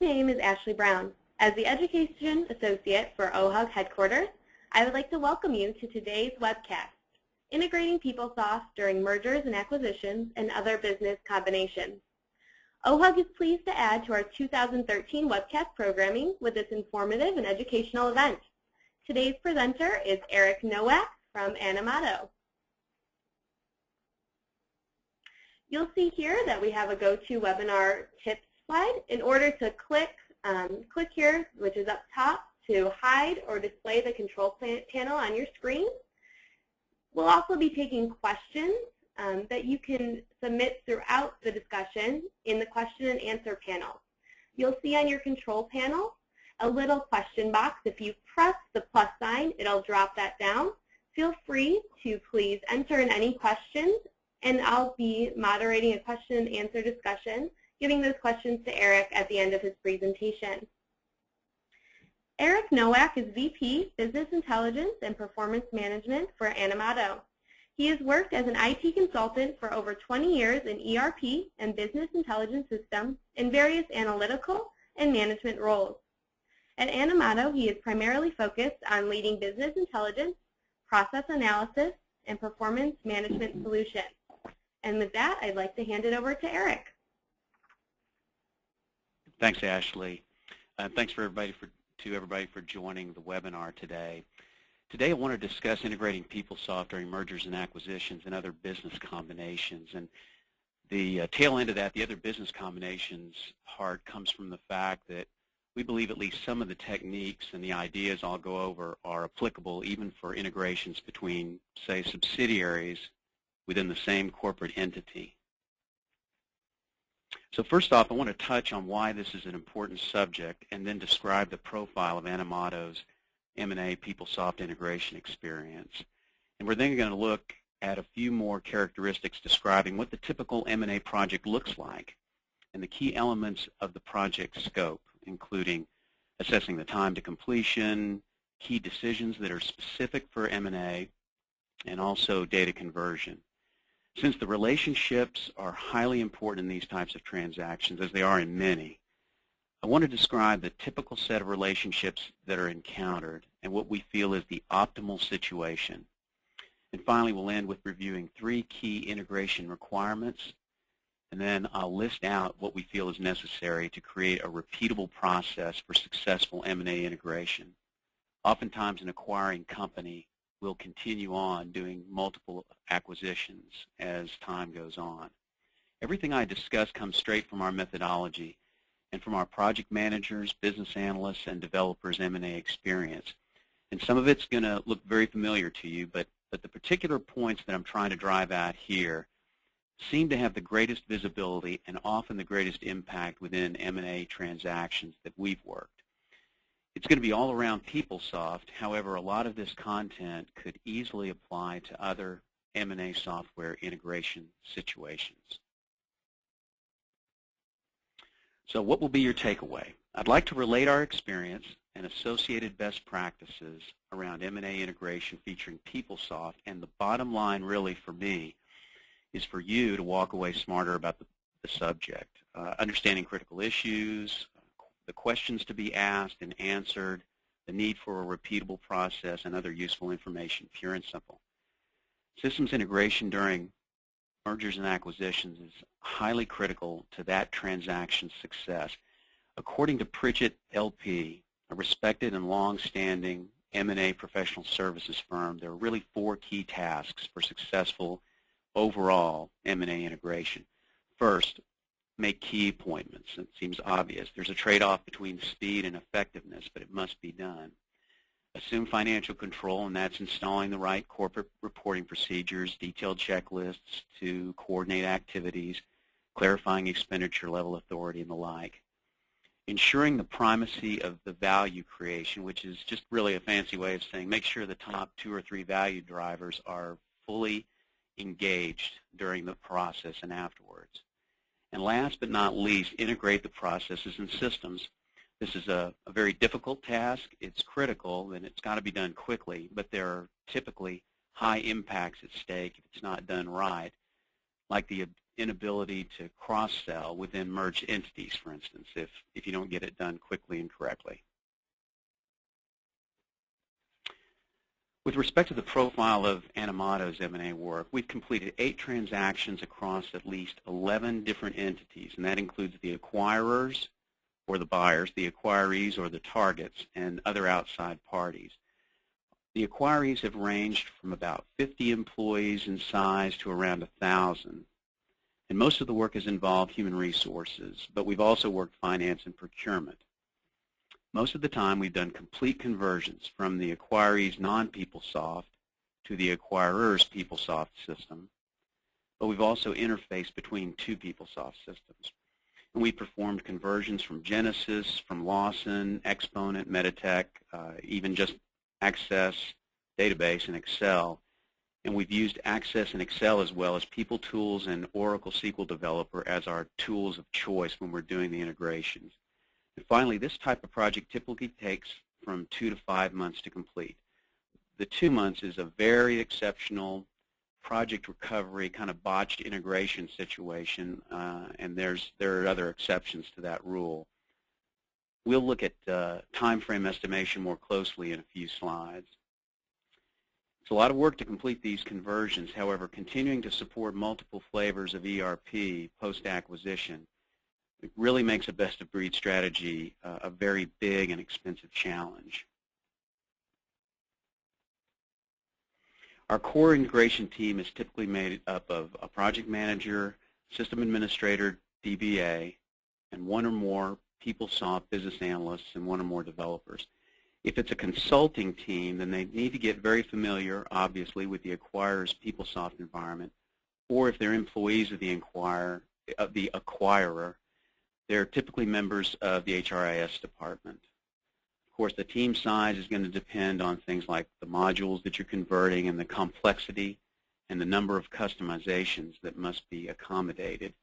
My name is Ashley Brown. As the Education Associate for OHUG Headquarters, I would like to welcome you to today's webcast, Integrating PeopleSoft During Mergers and Acquisitions and Other Business Combinations. OHUG is pleased to add to our 2013 webcast programming with this informative and educational event. Today's presenter is Eric Nowak from Animato. You'll see here that we have a GoToWebinar tips slide. In order to click here, which is up top, to hide or display the control panel on your screen. We'll also be taking questions that you can submit throughout the discussion in the question and answer panel. You'll see on your control panel a little question box. If you press the plus sign, it'll drop that down. Feel free to please enter in any questions, and I'll be moderating a question and answer discussion, giving those questions to Eric at the end of his presentation. Eric Nowak is VP, Business Intelligence and Performance Management for Animato. He has worked as an IT consultant for over 20 years in ERP and business intelligence systems in various analytical and management roles. At Animato, he is primarily focused on leading business intelligence, process analysis, and performance management solutions. And with that, I'd like to hand it over to Eric. Thanks, Ashley. Thanks to everybody for joining the webinar today. Today I want to discuss integrating PeopleSoft during mergers and acquisitions and other business combinations. And the tail end of that, the other business combinations part, comes from the fact that we believe at least some of the techniques and the ideas I'll go over are applicable even for integrations between, say, subsidiaries within the same corporate entity. So first off, I want to touch on why this is an important subject and then describe the profile of Animato's M&A PeopleSoft integration experience. And we're then going to look at a few more characteristics describing what the typical M&A project looks like and the key elements of the project scope, including assessing the time to completion, key decisions that are specific for M&A, and also data conversion. Since the relationships are highly important in these types of transactions, as they are in many, I want to describe the typical set of relationships that are encountered and what we feel is the optimal situation. And finally, we'll end with reviewing 3 key integration requirements, and then I'll list out what we feel is necessary to create a repeatable process for successful M&A integration. Oftentimes, an acquiring company will continue on doing multiple acquisitions as time goes on. Everything I discuss comes straight from our methodology and from our project managers, business analysts, and developers' M&A experience. And some of it's going to look very familiar to you, but the particular points that I'm trying to drive at here seem to have the greatest visibility and often the greatest impact within M&A transactions that we've worked. It's going to be all around PeopleSoft. However, a lot of this content could easily apply to other M&A software integration situations. So what will be your takeaway? I'd like to relate our experience and associated best practices around M&A integration featuring PeopleSoft, and the bottom line really for me is for you to walk away smarter about the subject, understanding critical issues, the questions to be asked and answered, the need for a repeatable process, and other useful information, pure and simple. Systems integration during mergers and acquisitions is highly critical to that transaction's success. According to Pritchett LP, a respected and long-standing M&A professional services firm, there are really 4 key tasks for successful overall M&A integration. First, make key appointments. It seems obvious. There's a trade-off between speed and effectiveness, but it must be done. Assume financial control, and that's installing the right corporate reporting procedures, detailed checklists to coordinate activities, clarifying expenditure level authority, and the like. Ensuring the primacy of the value creation, which is just really a fancy way of saying make sure the top 2 or 3 value drivers are fully engaged during the process and afterwards. And last but not least, integrate the processes and systems. This is a very difficult task. It's critical, and it's got to be done quickly, but there are typically high impacts at stake if it's not done right, like the inability to cross-sell within merged entities, for instance, if you don't get it done quickly and correctly. With respect to the profile of Animato's M&A work, we've completed 8 transactions across at least 11 different entities, and that includes the acquirers or the buyers, the acquirees or the targets, and other outside parties. The acquirees have ranged from about 50 employees in size to around 1,000. And most of the work has involved human resources, but we've also worked finance and procurement. Most of the time, we've done complete conversions from the acquiree's non-PeopleSoft to the acquirer's PeopleSoft system, but we've also interfaced between 2 PeopleSoft systems. And we performed conversions from Genesis, from Lawson, Exponent, Meditech, even just Access, Database, and Excel. And we've used Access and Excel as well as PeopleTools and Oracle SQL Developer as our tools of choice when we're doing the integrations. And finally, this type of project typically takes from 2 to 5 months to complete. The 2 months is a very exceptional project recovery, kind of botched integration situation, and there are other exceptions to that rule. We'll look at time frame estimation more closely in a few slides. It's a lot of work to complete these conversions. However, continuing to support multiple flavors of ERP post-acquisition, it really makes a best-of-breed strategy a very big and expensive challenge. Our core integration team is typically made up of a project manager, system administrator, DBA, and 1 or more PeopleSoft business analysts and 1 or more developers. If it's a consulting team, then they need to get very familiar, obviously, with the acquirer's PeopleSoft environment, or if they're employees of the acquirer, they're typically members of the HRIS department. Of course, the team size is going to depend on things like the modules that you're converting and the complexity and the number of customizations that must be accommodated.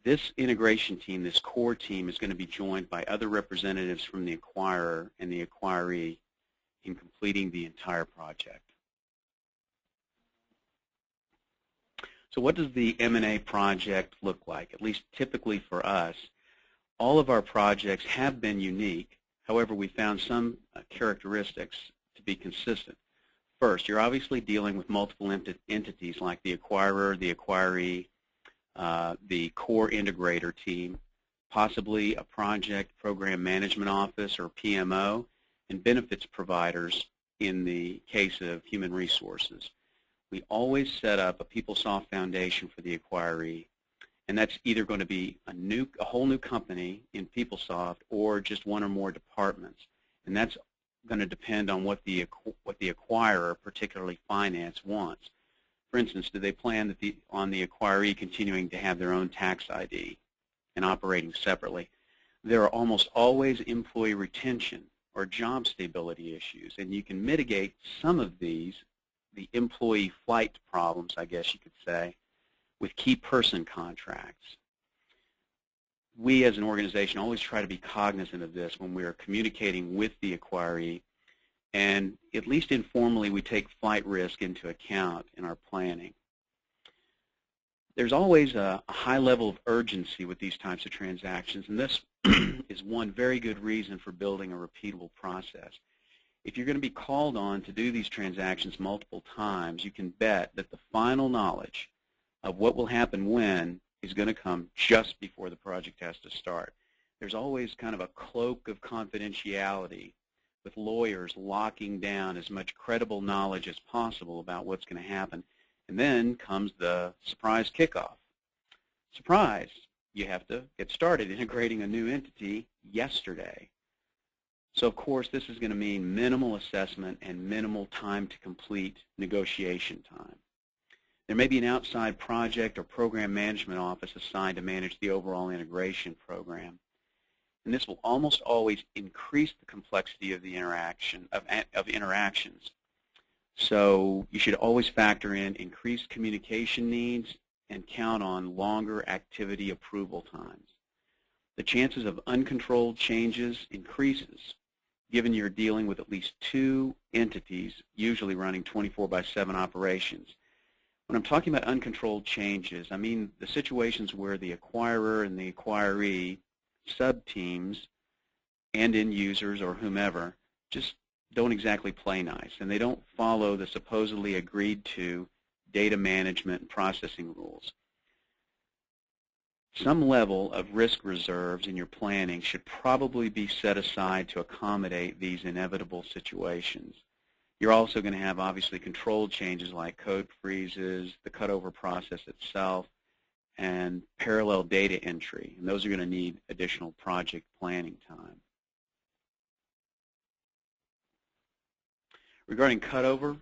This integration team, this core team, is going to be joined by other representatives from the acquirer and the acquiree in completing the entire project. So what does the M&A project look like? At least typically for us, all of our projects have been unique. However, we found some characteristics to be consistent. First, you're obviously dealing with multiple entities like the acquirer, the acquiree, the core integrator team, possibly a project program management office or PMO, and benefits providers in the case of human resources. We always set up a PeopleSoft foundation for the acquiree, and that's either going to be a whole new company in PeopleSoft or just 1 or more departments. And that's going to depend on what the acquirer, particularly finance, wants. For instance, do they plan on the acquiree continuing to have their own tax ID and operating separately? There are almost always employee retention or job stability issues, and you can mitigate some of these, the employee flight problems, I guess you could say, with key person contracts. We as an organization always try to be cognizant of this when we are communicating with the acquiree, and at least informally we take flight risk into account in our planning. There's always a high level of urgency with these types of transactions, and this is one very good reason for building a repeatable process. If you're going to be called on to do these transactions multiple times, you can bet that the final knowledge of what will happen when is going to come just before the project has to start. There's always kind of a cloak of confidentiality with lawyers locking down as much credible knowledge as possible about what's going to happen. And then comes the surprise kickoff. Surprise! You have to get started integrating a new entity yesterday. So of course this is going to mean minimal assessment and minimal time to complete negotiation time. There may be an outside project or program management office assigned to manage the overall integration program. And this will almost always increase the complexity of the interactions. So you should always factor in increased communication needs and count on longer activity approval times. The chances of uncontrolled changes increases given you're dealing with at least 2 entities, usually running 24/7 operations. When I'm talking about uncontrolled changes, I mean the situations where the acquirer and the acquiree, sub-teams, and end users or whomever just don't exactly play nice, and they don't follow the supposedly agreed to data management and processing rules. Some level of risk reserves in your planning should probably be set aside to accommodate these inevitable situations. You're also going to have obviously controlled changes like code freezes, the cutover process itself, and parallel data entry, and those are going to need additional project planning time. Regarding cutover,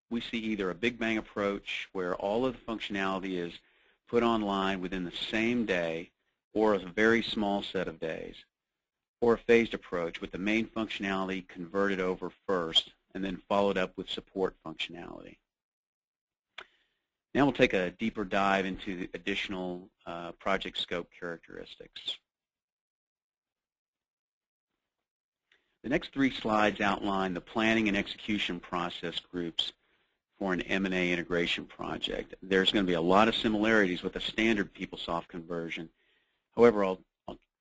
we see either a big bang approach where all of the functionality is put online within the same day or a very small set of days, or a phased approach with the main functionality converted over first and then followed up with support functionality. Now we'll take a deeper dive into the additional project scope characteristics. The next 3 slides outline the planning and execution process groups for an M&A integration project. There's going to be a lot of similarities with a standard PeopleSoft conversion. However, I'll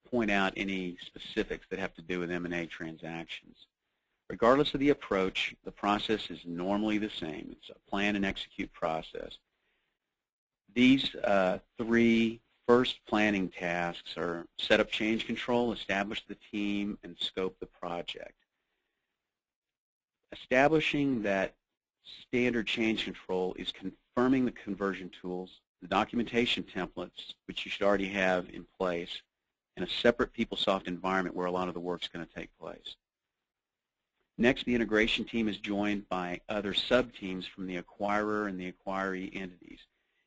point out any specifics that have to do with M&A transactions. Regardless of the approach, the process is normally the same. It's a plan and execute process. These 3 first planning tasks are set up change control, establish the team, and scope the project. Establishing that standard change control is confirming the conversion tools, the documentation templates, which you should already have in place, and a separate PeopleSoft environment where a lot of the work is going to take place. Next, the integration team is joined by other sub-teams from the acquirer and the acquiree entities.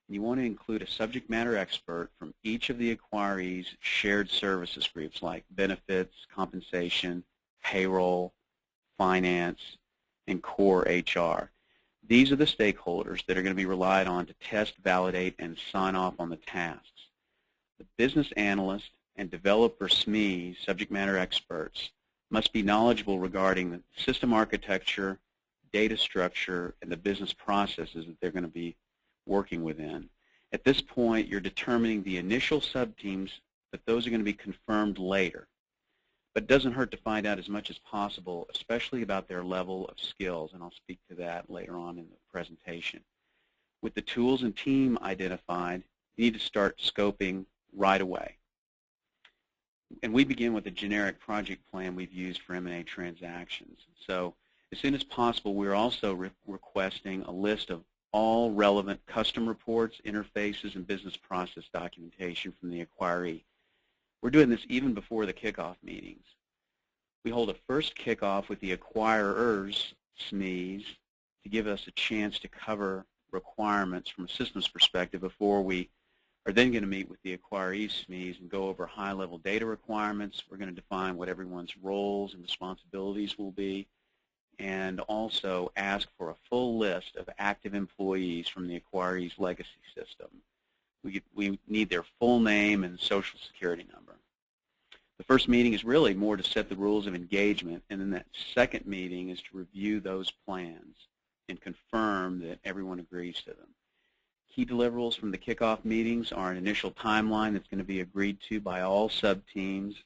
You want to include a subject matter expert from each of the acquirees' shared services groups like benefits, compensation, payroll, finance, and core HR. These are the stakeholders that are going to be relied on to test, validate, and sign off on the tasks. The business analyst and developer SMEs, subject matter experts, must be knowledgeable regarding the system architecture, data structure, and the business processes that they're going to be working within. At this point, you're determining the initial sub-teams, but those are going to be confirmed later. But it doesn't hurt to find out as much as possible, especially about their level of skills, and I'll speak to that later on in the presentation. With the tools and team identified, you need to start scoping right away. And we begin with a generic project plan we've used for M&A transactions. So as soon as possible, we're also requesting a list of all relevant custom reports, interfaces, and business process documentation from the acquiree. We're doing this even before the kickoff meetings. We hold a first kickoff with the acquirers, SMEs, to give us a chance to cover requirements from a systems perspective before we are then going to meet with the acquiree SMEs and go over high-level data requirements. We're going to define what everyone's roles and responsibilities will be, and also ask for a full list of active employees from the acquiree's legacy system. We need their full name and social security number. The first meeting is really more to set the rules of engagement, and then that second meeting is to review those plans and confirm that everyone agrees to them. Key deliverables from the kickoff meetings are an initial timeline that's going to be agreed to by all sub-teams,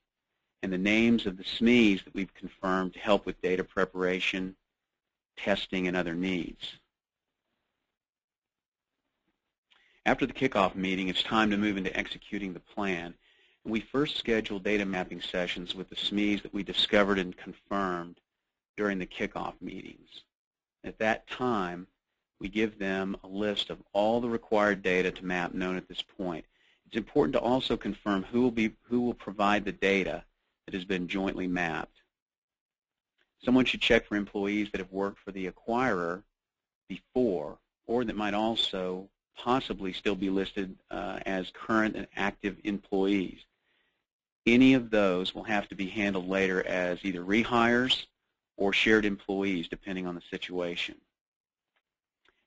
and the names of the SMEs that we've confirmed to help with data preparation, testing, and other needs. After the kickoff meeting, it's time to move into executing the plan. And we first schedule data mapping sessions with the SMEs that we discovered and confirmed during the kickoff meetings. At that time, we give them a list of all the required data to map known at this point. It's important to also confirm who will provide the data that has been jointly mapped. Someone should check for employees that have worked for the acquirer before, or that might also possibly still be listed as current and active employees. Any of those will have to be handled later as either rehires or shared employees, depending on the situation.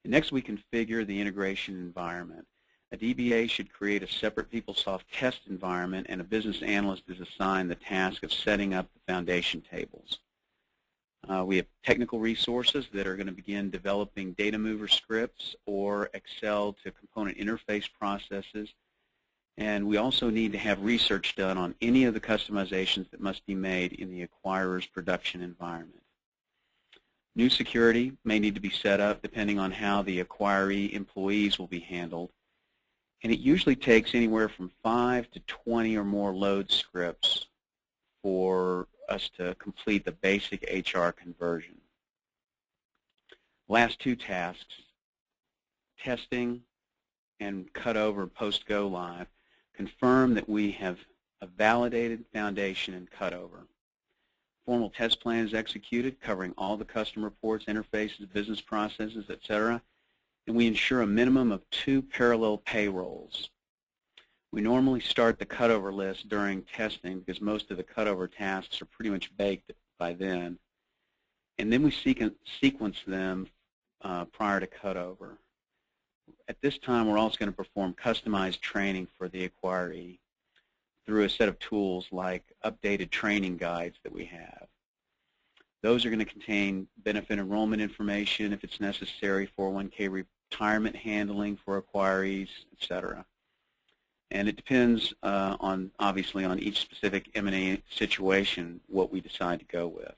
And next, we configure the integration environment. A DBA should create a separate PeopleSoft test environment, and a business analyst is assigned the task of setting up the foundation tables. We have technical resources that are going to begin developing data mover scripts or Excel to component interface processes. And we also need to have research done on any of the customizations that must be made in the acquirer's production environment. New security may need to be set up depending on how the acquiree employees will be handled. And it usually takes anywhere from 5 to 20 or more load scripts for us to complete the basic HR conversion. Last two tasks, testing and cutover post-go live, confirm that we have a validated foundation and cutover. Formal test plan is executed covering all the custom reports, interfaces, business processes, etc. And we ensure a minimum of 2 parallel payrolls. We normally start the cutover list during testing because most of the cutover tasks are pretty much baked by then. And then we sequence them prior to cutover. At this time, we're also going to perform customized training for the acquiree through a set of tools like updated training guides that we have. Those are going to contain benefit enrollment information if it's necessary, 401k retirement handling for acquirees, etc. And it depends obviously on each specific M&A situation what we decide to go with.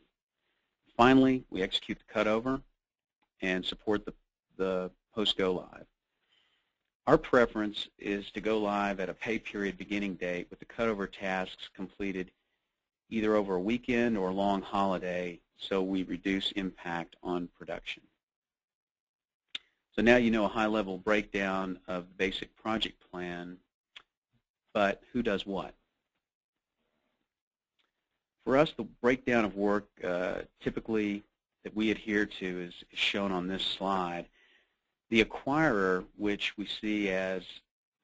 Finally, we execute the cutover and support the post-go live. Our preference is to go live at a pay period beginning date with the cutover tasks completed either over a weekend or a long holiday so we reduce impact on production. So now you know a high-level breakdown of the basic project plan, but who does what? For us, the breakdown of work typically that we adhere to is shown on this slide. The acquirer, which we see as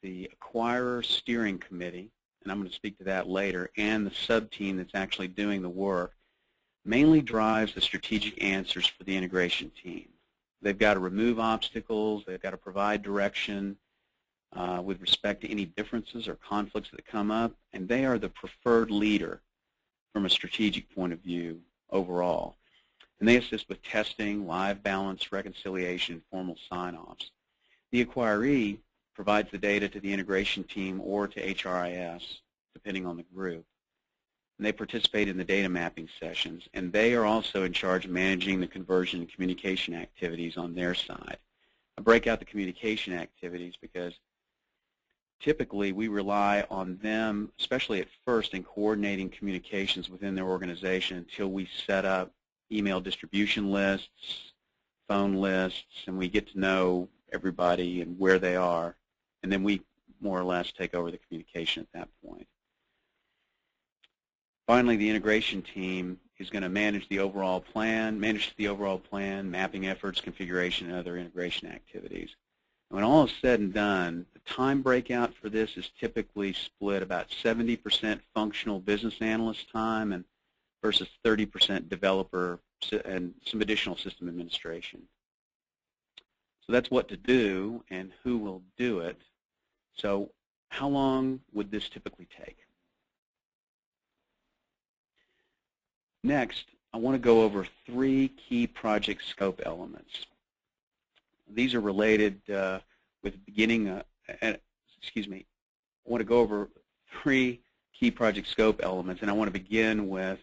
the acquirer steering committee, and I'm going to speak to that later, and the sub-team that's actually doing the work, mainly drives the strategic answers for the integration team. They've got to remove obstacles, they've got to provide direction with respect to any differences or conflicts that come up, and they are the preferred leader from a strategic point of view overall. And they assist with testing, live balance, reconciliation, and formal sign-offs. The acquiree provides the data to the integration team or to HRIS, depending on the group. And they participate in the data mapping sessions, and they are also in charge of managing the conversion and communication activities on their side. I break out the communication activities because typically we rely on them, especially at first, in coordinating communications within their organization until we set up email distribution lists, phone lists, and we get to know everybody and where they are, and then we more or less take over the communication at that point. Finally, the integration team is going to manage the overall plan, mapping efforts, configuration, and other integration activities. And when all is said and done, the time breakout for this is typically split about 70% functional business analyst time and versus 30% developer and some additional system administration. So that's what to do and who will do it. So how long would this typically take? Next, I want to go over 3 key project scope elements. These are related with beginning, I want to go over 3 key project scope elements, and I want to begin with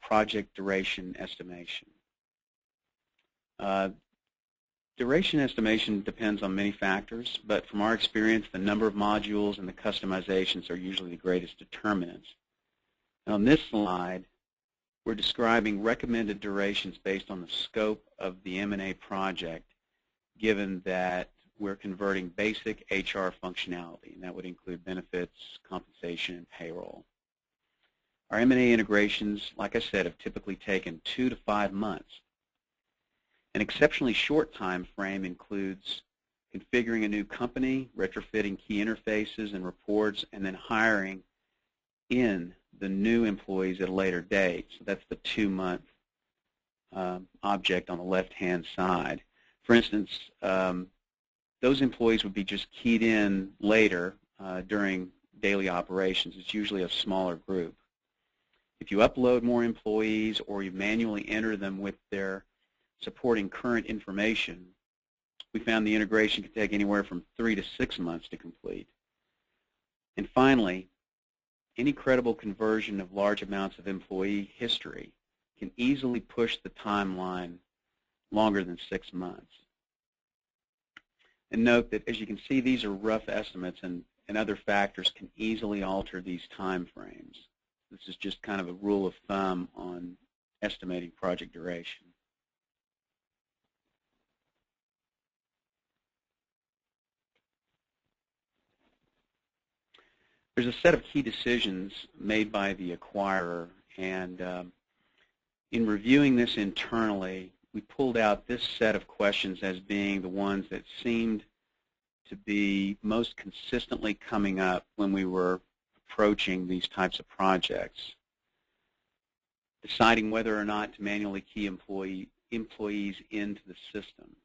project duration estimation. Duration estimation depends on many factors, but from our experience, the number of modules and the customizations are usually the greatest determinants. And on this slide, we're describing recommended durations based on the scope of the M&A project, given that we're converting basic HR functionality, and that would include benefits, compensation, and payroll. Our M&A integrations, like I said, have typically taken 2 to 5 months. An exceptionally short time frame includes configuring a new company, retrofitting key interfaces and reports, and then hiring in the new employees at a later date. So that's the 2-month object on the left-hand side. For instance, those employees would be just keyed in later during daily operations. It's usually a smaller group. If you upload more employees or you manually enter them with their supporting current information, we found the integration can take anywhere from 3 to 6 months to complete. And finally, any credible conversion of large amounts of employee history can easily push the timeline longer than 6 months. And note that, as you can see, these are rough estimates, and other factors can easily alter these time frames. This is just kind of a rule of thumb on estimating project duration. There's a set of key decisions made by the acquirer, and in reviewing this internally, we pulled out this set of questions as being the ones that seemed to be most consistently coming up when we were approaching these types of projects. Deciding whether or not to manually key employees into the system.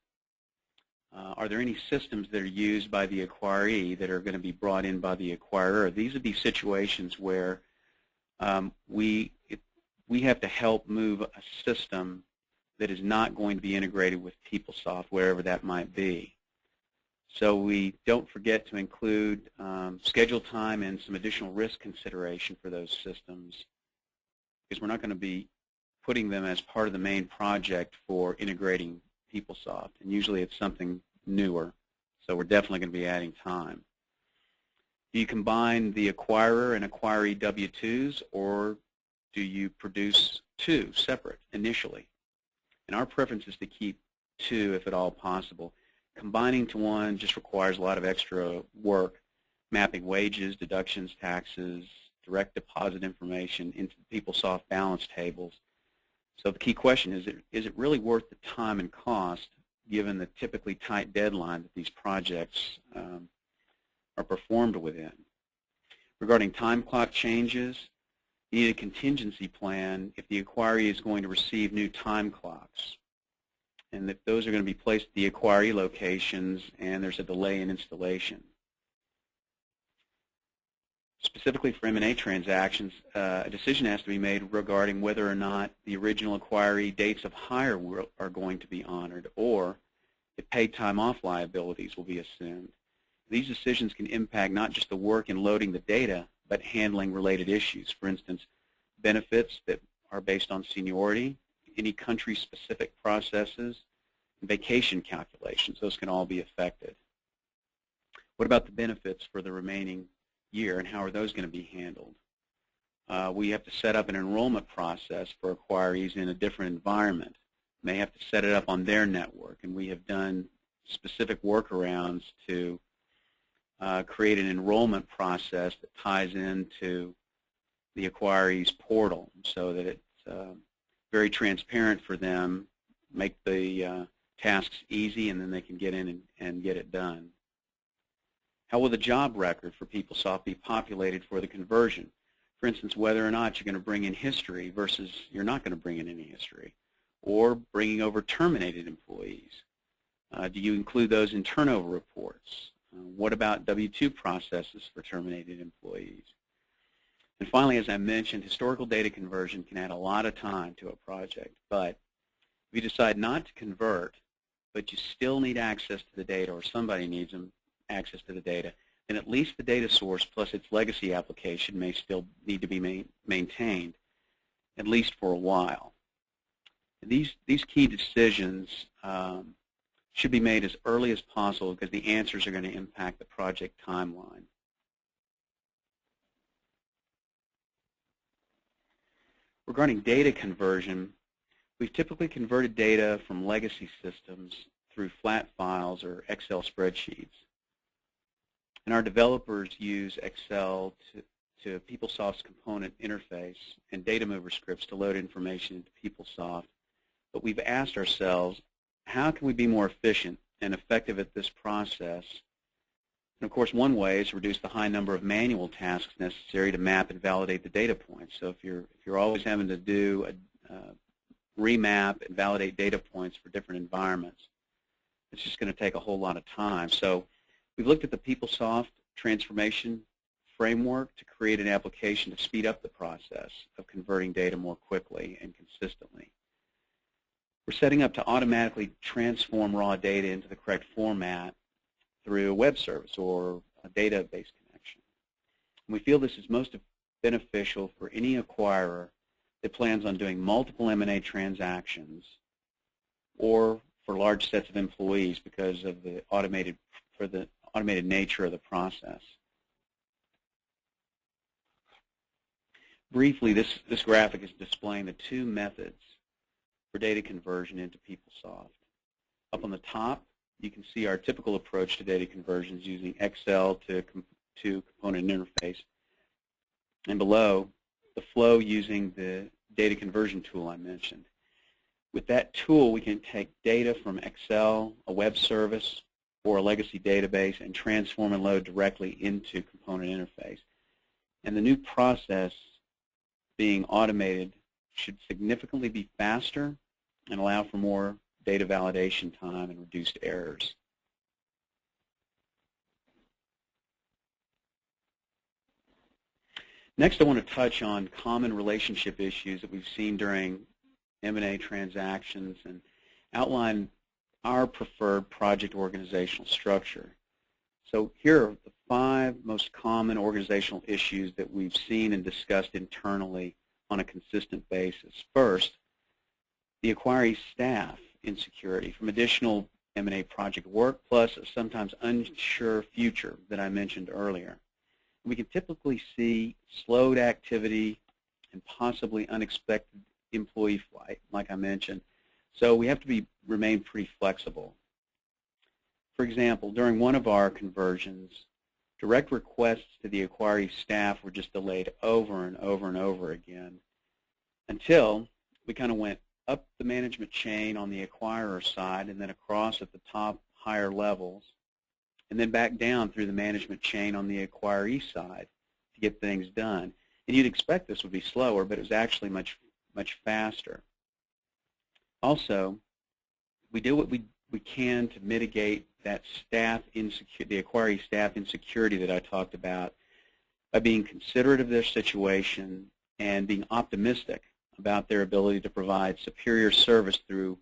Are there any systems that are used by the acquiree that are going to be brought in by the acquirer? These would be situations where we have to help move a system that is not going to be integrated with PeopleSoft, wherever that might be. So we don't forget to include schedule time and some additional risk consideration for those systems, because we're not going to be putting them as part of the main project for integrating PeopleSoft, and usually it's something newer, so we're definitely going to be adding time. Do you combine the acquirer and acquiree W-2s, or do you produce two separate initially? And our preference is to keep two if at all possible. Combining to one just requires a lot of extra work, mapping wages, deductions, taxes, direct deposit information into the PeopleSoft balance tables. So the key question is it really worth the time and cost given the typically tight deadline that these projects are performed within? Regarding time clock changes, you need a contingency plan if the acquiree is going to receive new time clocks, and if those are going to be placed at the acquiree locations and there's a delay in installation. Specifically for M&A transactions, a decision has to be made regarding whether or not the original acquiree dates of hire are going to be honored, or if paid time off liabilities will be assumed. These decisions can impact not just the work in loading the data, but handling related issues. For instance, benefits that are based on seniority, any country-specific processes, and vacation calculations. Those can all be affected. What about the benefits for the remaining year, and how are those going to be handled? We have to set up an enrollment process for acquirees in a different environment. May have to set it up on their network, and we have done specific workarounds to create an enrollment process that ties into the acquiree's portal so that it's very transparent for them, make the tasks easy, and then they can get in and get it done. How will the job record for PeopleSoft be populated for the conversion? For instance, whether or not you're going to bring in history versus you're not going to bring in any history, or bringing over terminated employees. Do you include those in turnover reports? What about W-2 processes for terminated employees? And finally, as I mentioned, historical data conversion can add a lot of time to a project, but if you decide not to convert, but you still need access to the data, or somebody needs access to the data, then at least the data source plus its legacy application may still need to be maintained, at least for a while. These key decisions should be made as early as possible because the answers are going to impact the project timeline. Regarding data conversion, we've typically converted data from legacy systems through flat files or Excel spreadsheets. And our developers use Excel to PeopleSoft's component interface and data mover scripts to load information into PeopleSoft. But we've asked ourselves, how can we be more efficient and effective at this process? And of course, one way is to reduce the high number of manual tasks necessary to map and validate the data points. So if you're always having to do a remap and validate data points for different environments, it's just going to take a whole lot of time. So we've looked at the PeopleSoft transformation framework to create an application to speed up the process of converting data more quickly and consistently. We're setting up to automatically transform raw data into the correct format through a web service or a database connection. And we feel this is most beneficial for any acquirer that plans on doing multiple M&A transactions or for large sets of employees because of the automated nature of the process. Briefly, this graphic is displaying the two methods for data conversion into PeopleSoft. Up on the top, you can see our typical approach to data conversions using Excel to component interface. And below, the flow using the data conversion tool I mentioned. With that tool, we can take data from Excel, a web service, or a legacy database and transform and load directly into component interface. And the new process being automated should significantly be faster and allow for more data validation time and reduced errors. Next, I want to touch on common relationship issues that we've seen during M&A transactions and outline our preferred project organizational structure. So here are the 5 most common organizational issues that we've seen and discussed internally on a consistent basis. First, the acquiree staff insecurity from additional M&A project work plus a sometimes unsure future that I mentioned earlier. We can typically see slowed activity and possibly unexpected employee flight, like I mentioned. So we have to remain pretty flexible. For example, during one of our conversions, direct requests to the acquiree staff were just delayed over and over and over again until we kind of went up the management chain on the acquirer side and then across at the top higher levels and then back down through the management chain on the acquiree side to get things done. And you'd expect this would be slower, but it was actually much faster. Also, we do what we can to mitigate that the acquiree staff insecurity that I talked about by being considerate of their situation and being optimistic about their ability to provide superior service through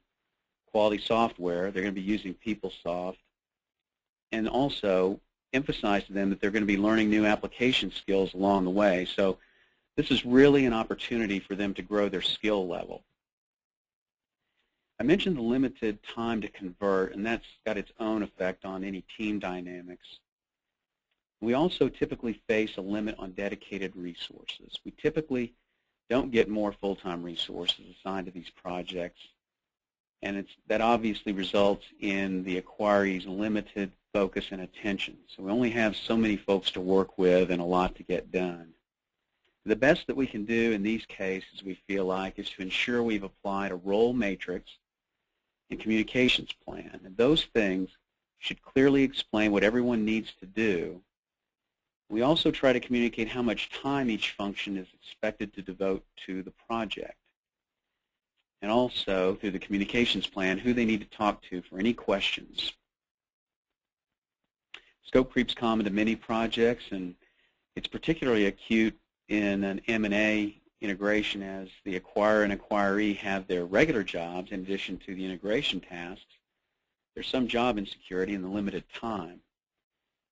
quality software. They're going to be using PeopleSoft, and also emphasize to them that they're going to be learning new application skills along the way. So this is really an opportunity for them to grow their skill level. I mentioned the limited time to convert, and that's got its own effect on any team dynamics. We also typically face a limit on dedicated resources. We typically don't get more full-time resources assigned to these projects, and that obviously results in the acquiree's limited focus and attention. So we only have so many folks to work with and a lot to get done. The best that we can do in these cases, we feel like, is to ensure we've applied a role matrix and communications plan. And those things should clearly explain what everyone needs to do. We also try to communicate how much time each function is expected to devote to the project. And also, through the communications plan, who they need to talk to for any questions. Scope creep is common to many projects, and it's particularly acute in an M&A integration as the acquirer and acquiree have their regular jobs in addition to the integration tasks. There's some job insecurity in the limited time.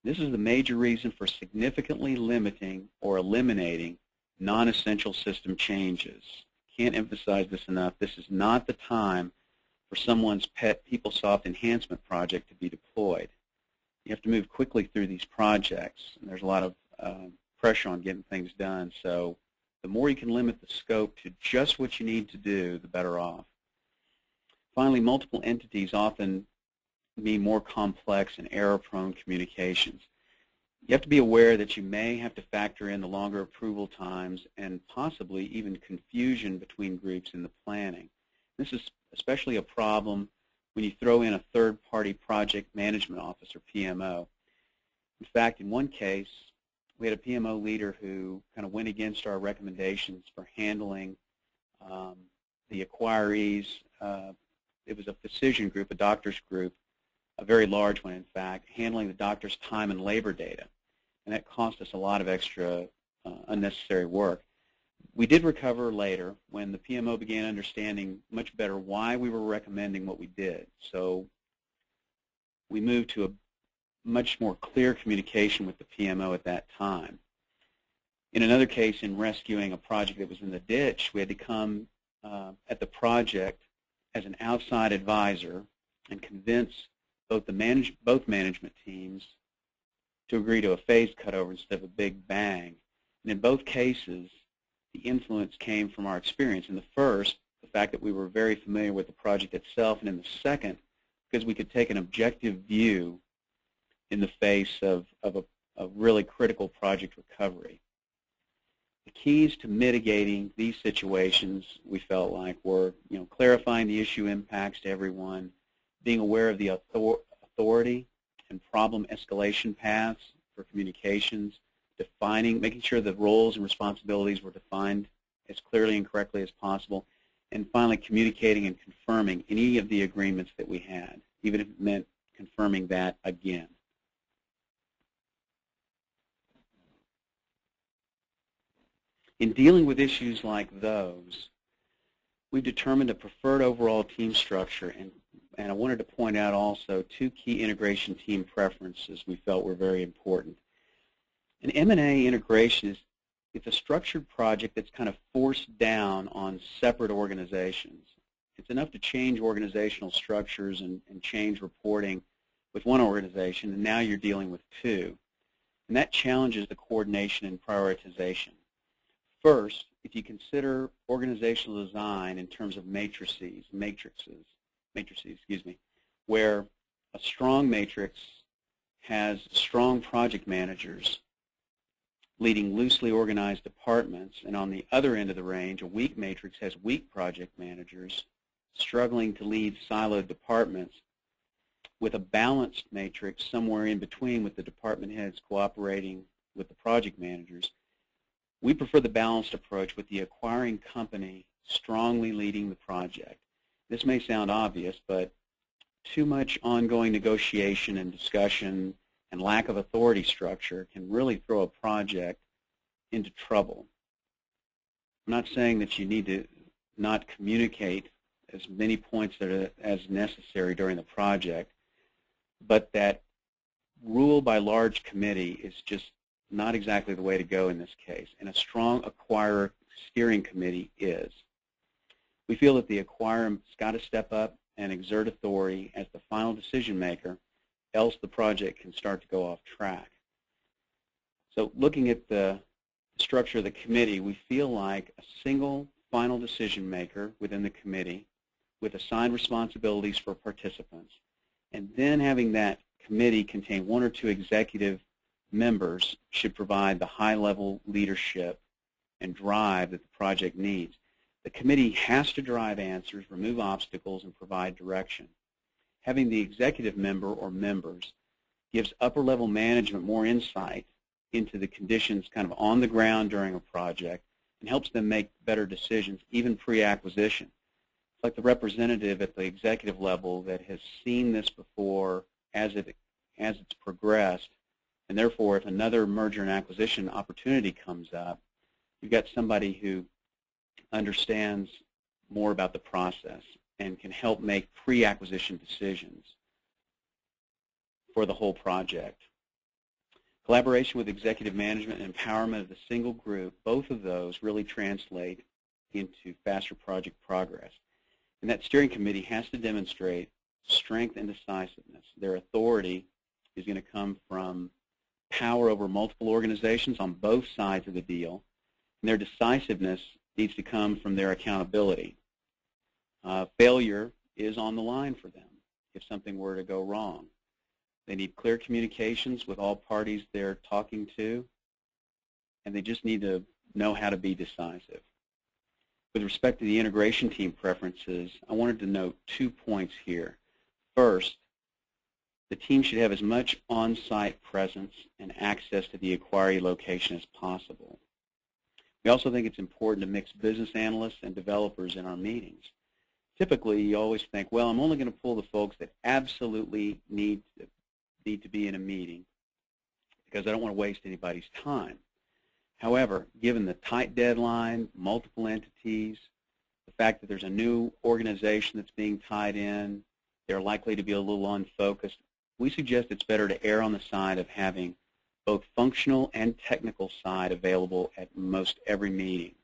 This is the major reason for significantly limiting or eliminating non-essential system changes. Can't emphasize this enough. This is not the time for someone's pet PeopleSoft enhancement project to be deployed. You have to move quickly through these projects, and there's a lot of pressure on getting things done. So the more you can limit the scope to just what you need to do, the better off. Finally, multiple entities often mean more complex and error-prone communications. You have to be aware that you may have to factor in the longer approval times and possibly even confusion between groups in the planning. This is especially a problem when you throw in a third-party project management officer, PMO. In fact, in one case, we had a PMO leader who kind of went against our recommendations for handling the acquirees. It was a physician group, a doctor's group, a very large one, in fact, handling the doctor's time and labor data. and that cost us a lot of extra unnecessary work. We did recover later when the PMO began understanding much better why we were recommending what we did. So we moved to a much more clear communication with the PMO at that time. In another case, in rescuing a project that was in the ditch, we had to come at the project as an outside advisor and convince both management teams to agree to a phased cutover instead of a big bang. And in both cases, the influence came from our experience. In the first, the fact that we were very familiar with the project itself, and in the second, because we could take an objective view in the face of a really critical project recovery. The keys to mitigating these situations, we felt like, were clarifying the issue impacts to everyone, being aware of the authority and problem escalation paths for communications, making sure the roles and responsibilities were defined as clearly and correctly as possible, and finally communicating and confirming any of the agreements that we had, even if it meant confirming that again. In dealing with issues like those, we've determined a preferred overall team structure, and I wanted to point out also 2 key integration team preferences we felt were very important. An M&A integration it's a structured project that's kind of forced down on separate organizations. It's enough to change organizational structures and change reporting with one organization, and now you're dealing with 2. And that challenges the coordination and prioritization. First, if you consider organizational design in terms of matrices, where a strong matrix has strong project managers leading loosely organized departments, and on the other end of the range, a weak matrix has weak project managers struggling to lead siloed departments, with a balanced matrix somewhere in between with the department heads cooperating with the project managers. We prefer the balanced approach with the acquiring company strongly leading the project. This may sound obvious, but too much ongoing negotiation and discussion and lack of authority structure can really throw a project into trouble. I'm not saying that you need to not communicate as many points as necessary during the project, but that rule by large committee is just not exactly the way to go in this case, and a strong acquirer steering committee is. We feel that the acquirer's got to step up and exert authority as the final decision maker, else the project can start to go off track. So looking at the structure of the committee, we feel like a single final decision maker within the committee with assigned responsibilities for participants, and then having that committee contain 1 or 2 executive members should provide the high-level leadership and drive that the project needs. The committee has to drive answers, remove obstacles, and provide direction. Having the executive member or members gives upper-level management more insight into the conditions kind of on the ground during a project and helps them make better decisions, even pre-acquisition. It's like the representative at the executive level that has seen this before as it's progressed, and therefore if another merger and acquisition opportunity comes up, you've got somebody who understands more about the process and can help make pre-acquisition decisions for the whole project. Collaboration with executive management and empowerment of the single group, both of those really translate into faster project progress. And that steering committee has to demonstrate strength and decisiveness. Their authority is going to come from power over multiple organizations on both sides of the deal, and their decisiveness needs to come from their accountability. Failure is on the line for them if something were to go wrong. They need clear communications with all parties they're talking to, and they just need to know how to be decisive. With respect to the integration team preferences, I wanted to note 2 points here. First, the team should have as much on-site presence and access to the acquiree location as possible. We also think it's important to mix business analysts and developers in our meetings. Typically, you always think, well, I'm only going to pull the folks that absolutely need to be in a meeting. because I don't want to waste anybody's time. However, given the tight deadline, multiple entities, the fact that there's a new organization that's being tied in, they're likely to be a little unfocused, we suggest it's better to err on the side of having both functional and technical side available at most every meeting.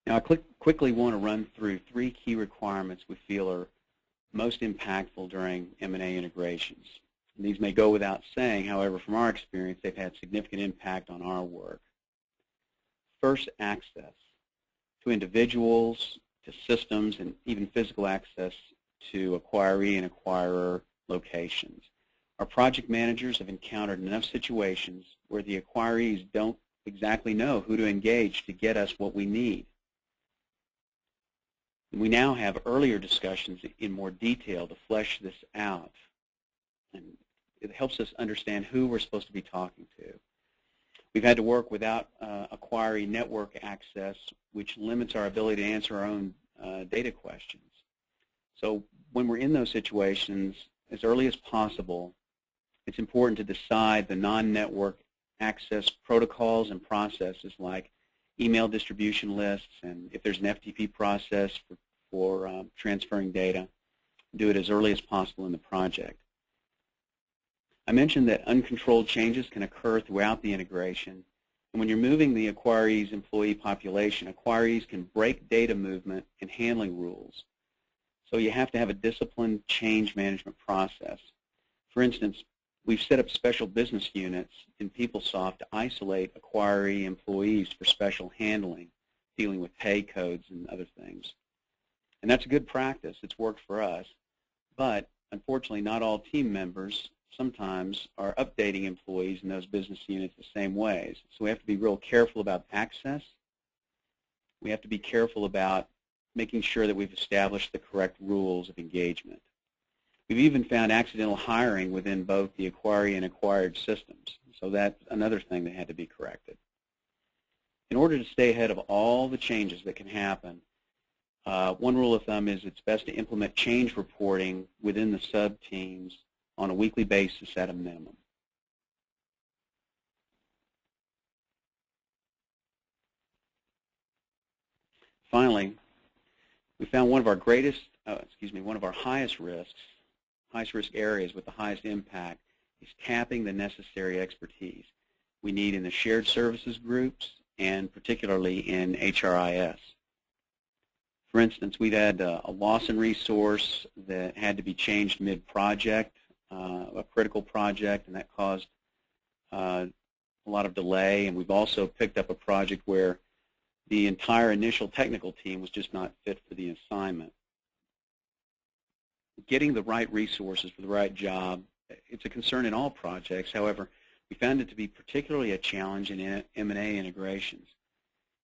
Now, I quickly want to run through 3 key requirements we feel are most impactful during M&A integrations. And these may go without saying, however, from our experience, they've had significant impact on our work. First, access to individuals, to systems, and even physical access to acquiree and acquirer locations. Our project managers have encountered enough situations where the acquirees don't exactly know who to engage to get us what we need. We now have earlier discussions in more detail to flesh this out, and it helps us understand who we're supposed to be talking to. We've had to work without acquiree network access, which limits our ability to answer our own data questions. So when we're in those situations, as early as possible, it's important to decide the non-network access protocols and processes like email distribution lists, and if there's an FTP process for transferring data, do it as early as possible in the project. I mentioned that uncontrolled changes can occur throughout the integration, and when you're moving the acquiree's employee population, acquirees can break data movement and handling rules. So you have to have a disciplined change management process. For instance, we've set up special business units in PeopleSoft to isolate acquiree employees for special handling, dealing with pay codes and other things. And that's a good practice. It's worked for us. But unfortunately, not all team members sometimes are updating employees in those business units the same ways. So we have to be real careful about access. We have to be careful about making sure that we've established the correct rules of engagement. We've even found accidental hiring within both the acquiree and acquired systems. So that's another thing that had to be corrected. In order to stay ahead of all the changes that can happen, one rule of thumb is it's best to implement change reporting within the sub-teams on a weekly basis at a minimum. Finally, we found one of our highest risk areas with the highest impact is tapping the necessary expertise we need in the shared services groups and particularly in HRIS. For instance, we've had a Lawson resource that had to be changed mid-project, a critical project, and that caused a lot of delay. And we've also picked up a project where the entire initial technical team was just not fit for the assignment. Getting the right resources for the right job, it's a concern in all projects. However, we found it to be particularly a challenge in M&A integrations.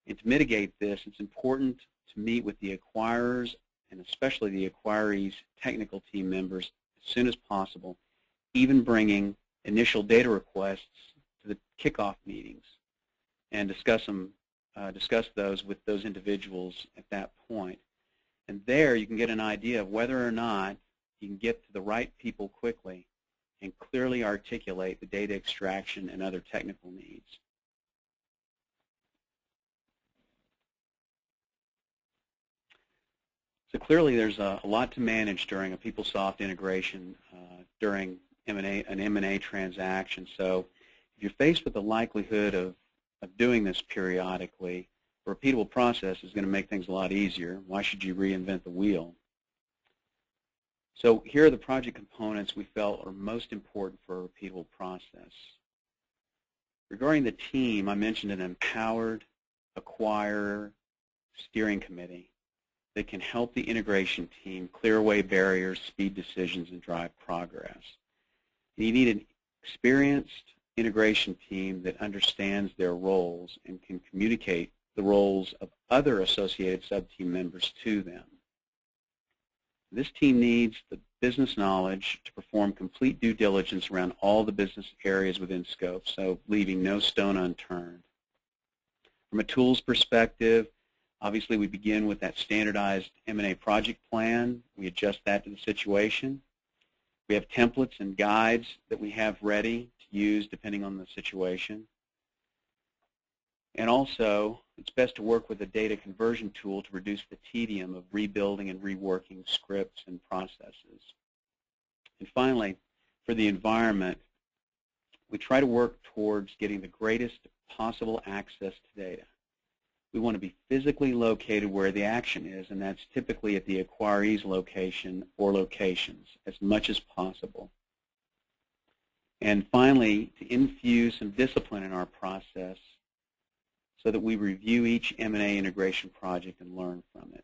And to mitigate this, it's important to meet with the acquirers and especially the acquirees' technical team members as soon as possible, even bringing initial data requests to the kickoff meetings and discuss those with those individuals at that point. And there you can get an idea of whether or not you can get to the right people quickly and clearly articulate the data extraction and other technical needs. So clearly there's a lot to manage during a PeopleSoft integration during an M&A transaction. So if you're faced with the likelihood of doing this periodically, a repeatable process is going to make things a lot easier. Why should you reinvent the wheel? So here are the project components we felt are most important for a repeatable process. Regarding the team, I mentioned an empowered acquirer steering committee that can help the integration team clear away barriers, speed decisions, and drive progress. And you need an experienced integration team that understands their roles and can communicate the roles of other associated sub-team members to them. This team needs the business knowledge to perform complete due diligence around all the business areas within scope, so leaving no stone unturned. From a tools perspective, Obviously, we begin with that standardized M&A project plan. We adjust that to the situation. We have templates and guides that we have ready to use depending on the situation. And also, it's best to work with a data conversion tool to reduce the tedium of rebuilding and reworking scripts and processes. And finally, for the environment, we try to work towards getting the greatest possible access to data. We want to be physically located where the action is, and that's typically at the acquiree's location or locations as much as possible. And finally, to infuse some discipline in our process so that we review each M&A integration project and learn from it.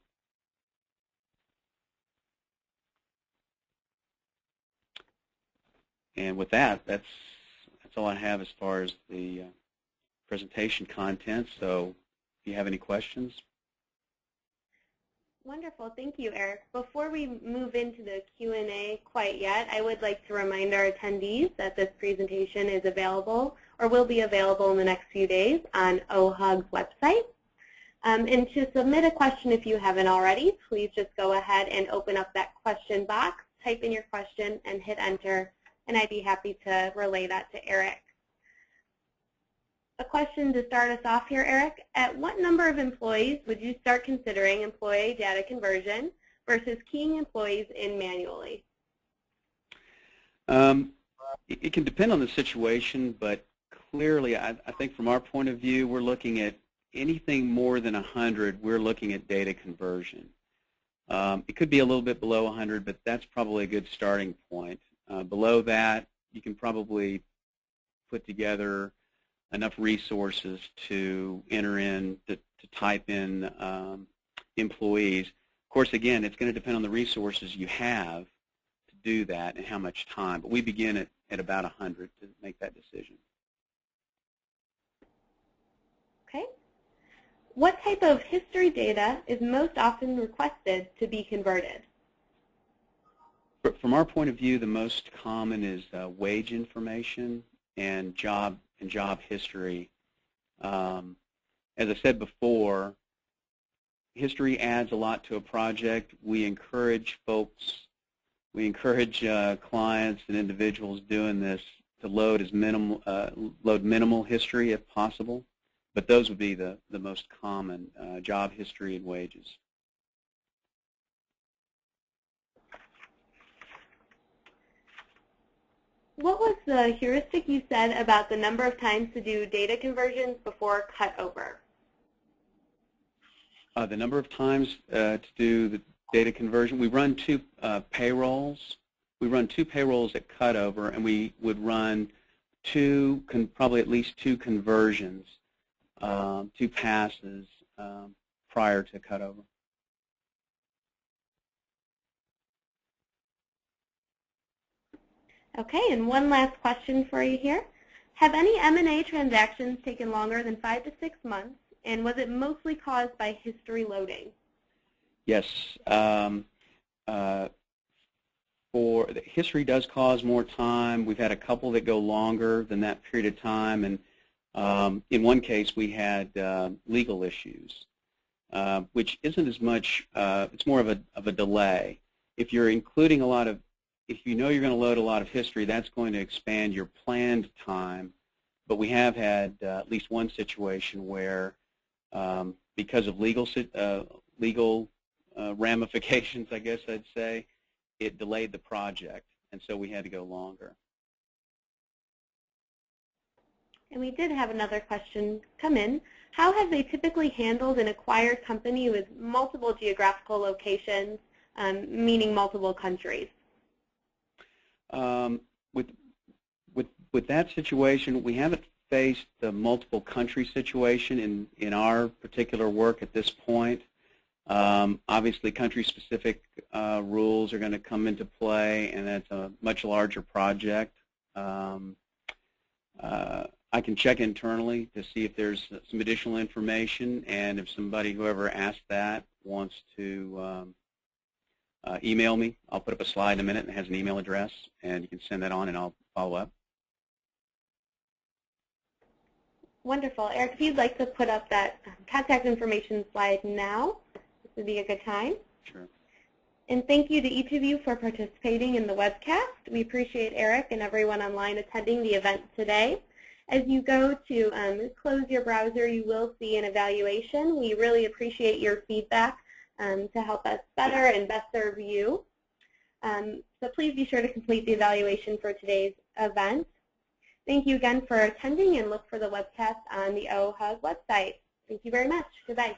And with that, that's all I have as far as the presentation content. So if you have any questions. Wonderful. Thank you, Eric. Before we move into the Q&A quite yet, I would like to remind our attendees that this presentation is available or will be available in the next few days on OHUG's website. And to submit a question if you haven't already, please just go ahead and open up that question box, type in your question, and hit enter, and I'd be happy to relay that to Eric. A question to start us off here, Eric. At what number of employees would you start considering employee data conversion versus keying employees in manually? It can depend on the situation, but clearly I think from our point of view, we're looking at anything more than 100, we're looking at data conversion. It could be a little bit below 100, but that's probably a good starting point. Below that, you can probably put together enough resources to enter in, to type in employees. Of course, again, it's going to depend on the resources you have to do that and how much time. But we begin at about 100 to make that decision. Okay. What type of history data is most often requested to be converted? From our point of view, the most common is wage information and job history. As I said before, history adds a lot to a project. We encourage clients and individuals doing this to load minimal history if possible, but those would be the most common, job history and wages. What was the heuristic you said about the number of times to do data conversions before cutover? The number of times to do the data conversion, we run two payrolls. We run 2 payrolls at cutover, and we would run probably at least 2 conversions, 2 passes prior to cutover. Okay, and one last question for you here. Have any M&A transactions taken longer than 5 to 6 months, and was it mostly caused by history loading? Yes. History does cause more time. We've had a couple that go longer than that period of time, and in one case we had legal issues, which isn't as much. It's more of a delay. If you're including if you know you're going to load a lot of history, that's going to expand your planned time. But we have had at least one situation where, because of legal ramifications, I guess I'd say, it delayed the project, and so we had to go longer. And we did have another question come in. How have they typically handled an acquired company with multiple geographical locations, meaning multiple countries? With that situation, we haven't faced the multiple country situation in our particular work at this point. Obviously, country-specific rules are going to come into play, and that's a much larger project. I can check internally to see if there's some additional information, and if whoever asked that wants to email me. I'll put up a slide in a minute and it has an email address, and you can send that on and I'll follow up. Wonderful. Eric, if you'd like to put up that contact information slide now, this would be a good time. Sure. And thank you to each of you for participating in the webcast. We appreciate Eric and everyone online attending the event today. As you go to close your browser, you will see an evaluation. We really appreciate your feedback to help us better and best serve you. So please be sure to complete the evaluation for today's event. Thank you again for attending, and look for the webcast on the OHUG website. Thank you very much. Goodbye.